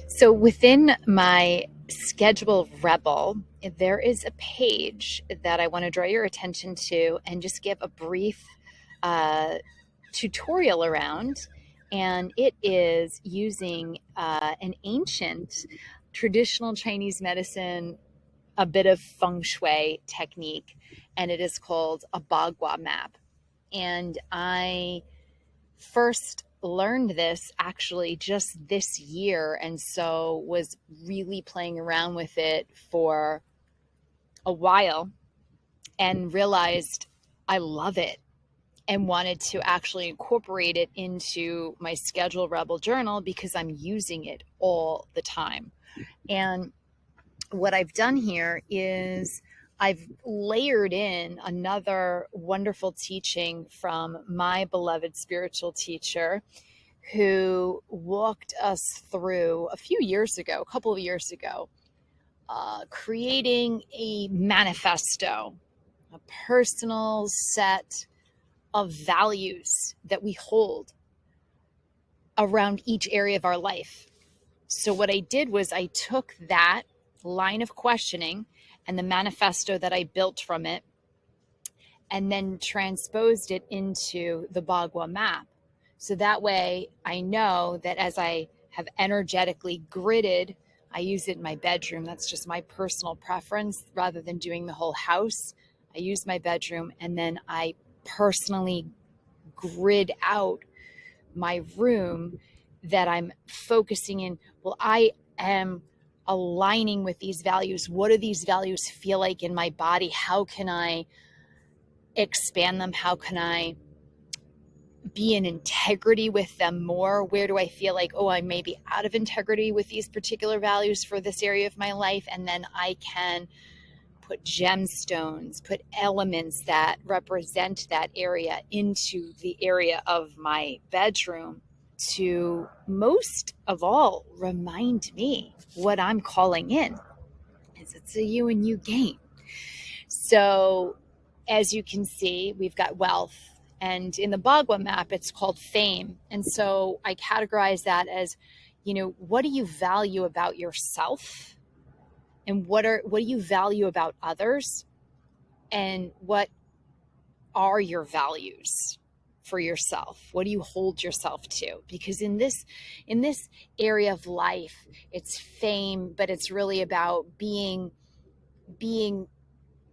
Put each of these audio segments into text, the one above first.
So within my schedule Rebel, there is a page that I want to draw your attention to and just give a brief uh, tutorial around. And it is using an ancient traditional Chinese medicine, a bit of feng shui technique, and it is called a Bagua map. And I first learned this actually just this year, and so was really playing around with it for a while and realized I love it and wanted to actually incorporate it into my Schedule Rebel journal because I'm using it all the time. And what I've done here is I've layered in another wonderful teaching from my beloved spiritual teacher who walked us through a couple of years ago, creating a manifesto, a personal set of values that we hold around each area of our life. So what I did was I took that line of questioning and the manifesto that I built from it and then transposed it into the Bagua map. So that way I know that as I have energetically gridded, I use it in my bedroom. That's just my personal preference rather than doing the whole house. I use my bedroom and then I personally grid out my room that I'm focusing in. Well, I am aligning with these values. What do these values feel like in my body? How can I expand them? How can I be in integrity with them more? Where do I feel like, oh, I may be out of integrity with these particular values for this area of my life? And then I can put gemstones, put elements that represent that area into the area of my bedroom to most of all remind me what I'm calling in. Is it's a you and you game. So as you can see, we've got wealth. And in the Bagua map, it's called fame. And so I categorize that as, what do you value about yourself? And what do you value about others? And what are your values for yourself? What do you hold yourself to? Because in this area of life, it's fame, but it's really about being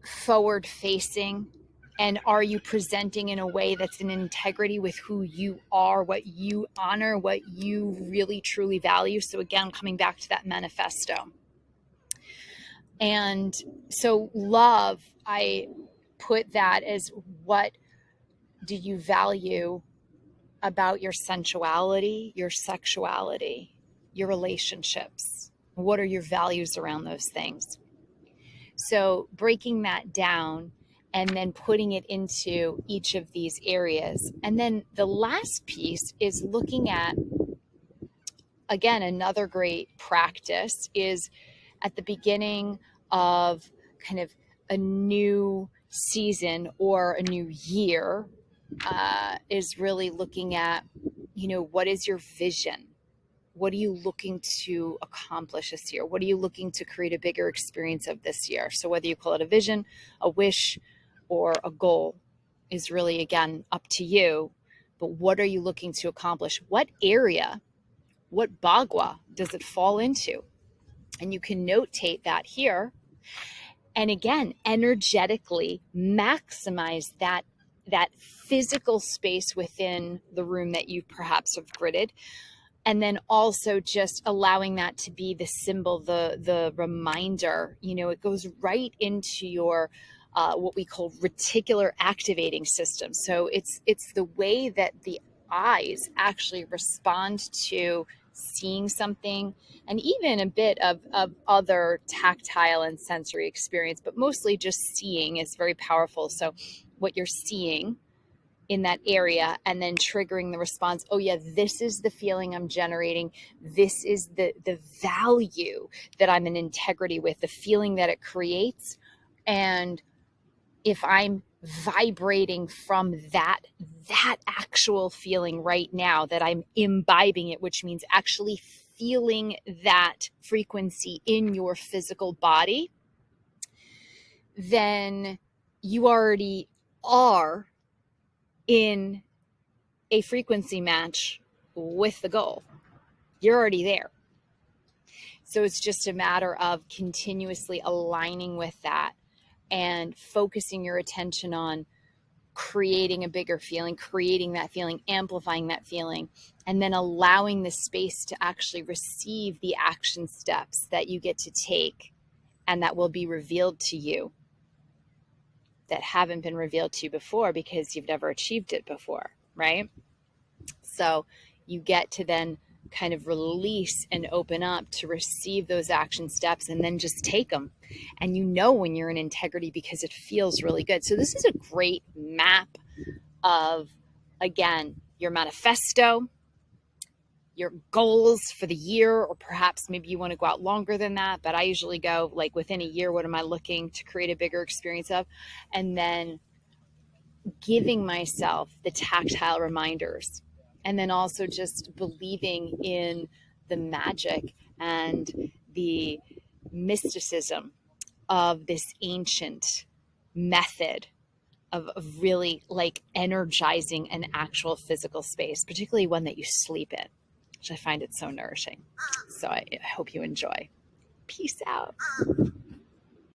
forward facing. And are you presenting in a way that's in integrity with who you are, what you honor, what you really truly value? So again, coming back to that manifesto. And so love, I put that as, what do you value about your sensuality, your sexuality, your relationships? What are your values around those things? So breaking that down and then putting it into each of these areas. And then the last piece is looking at, again, another great practice is at the beginning of kind of a new season or a new year, is really looking at, what is your vision? What are you looking to accomplish this year? What are you looking to create a bigger experience of this year? So whether you call it a vision, a wish, or a goal is really, again, up to you. But what are you looking to accomplish? What area, what Bagua does it fall into? And you can notate that here. And again, energetically maximize that physical space within the room that you perhaps have gridded. And then also just allowing that to be the symbol, the reminder. It goes right into your what we call reticular activating system. So it's the way that the eyes actually respond to seeing something, and even a bit of other tactile and sensory experience, but mostly just seeing is very powerful. So what you're seeing in that area, and then triggering the response, oh yeah, this is the feeling I'm generating. This is the value that I'm in integrity with, the feeling that it creates. And if I'm vibrating from that actual feeling right now, that I'm imbibing it, which means actually feeling that frequency in your physical body, then you already are in a frequency match with the goal. You're already there. So it's just a matter of continuously aligning with that and focusing your attention on creating a bigger feeling, creating that feeling, amplifying that feeling, and then allowing the space to actually receive the action steps that you get to take and that will be revealed to you, that haven't been revealed to you before because you've never achieved it before, right? So you get to then kind of release and open up to receive those action steps and then just take them. And you know when you're in integrity because it feels really good. So this is a great map of, again, your manifesto, your goals for the year, or perhaps maybe you want to go out longer than that. But I usually go like within a year, what am I looking to create a bigger experience of? And then giving myself the tactile reminders. And then also just believing in the magic and the mysticism of this ancient method of really like energizing an actual physical space, particularly one that you sleep in, which I find it so nourishing. So I hope you enjoy. Peace out.